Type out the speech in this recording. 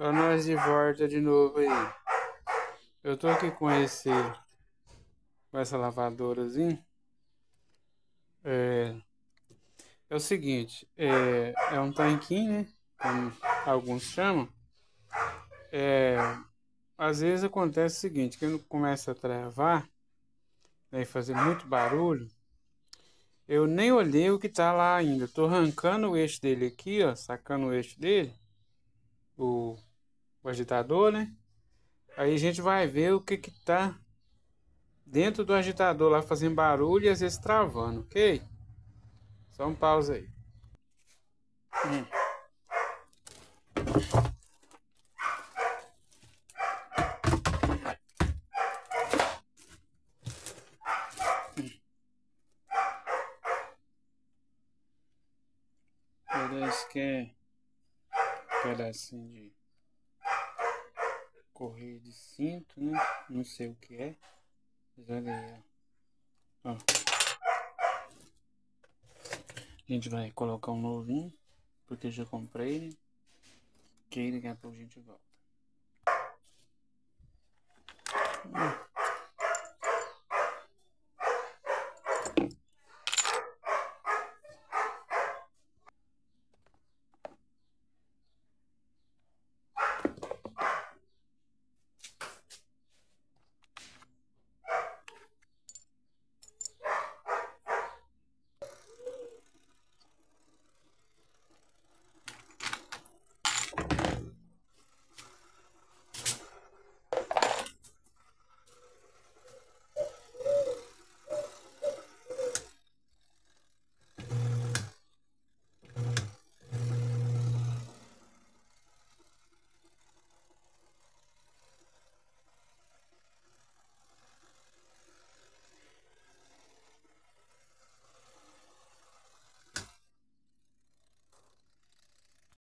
Ó, nós de volta de novo aí. Eu tô aqui com essa lavadorazinha. É, é o seguinte, é um tanquinho, né? Como alguns chamam. É, às vezes acontece o seguinte, que ele começa a travar, né, e fazer muito barulho. Eu nem olhei o que tá lá ainda. Tô arrancando o eixo dele aqui, ó, sacando o eixo dele, o, o agitador, né? Aí a gente vai ver o que que tá dentro do agitador lá fazendo barulho e às vezes travando, ok? Só um pausa aí. Parece que é um pedacinho de correia de cinto, né? Não sei o que é. Mas olha aí, ó. Ó. A gente vai colocar um novinho, porque já comprei, né? Que aí daqui a pouco a gente volta.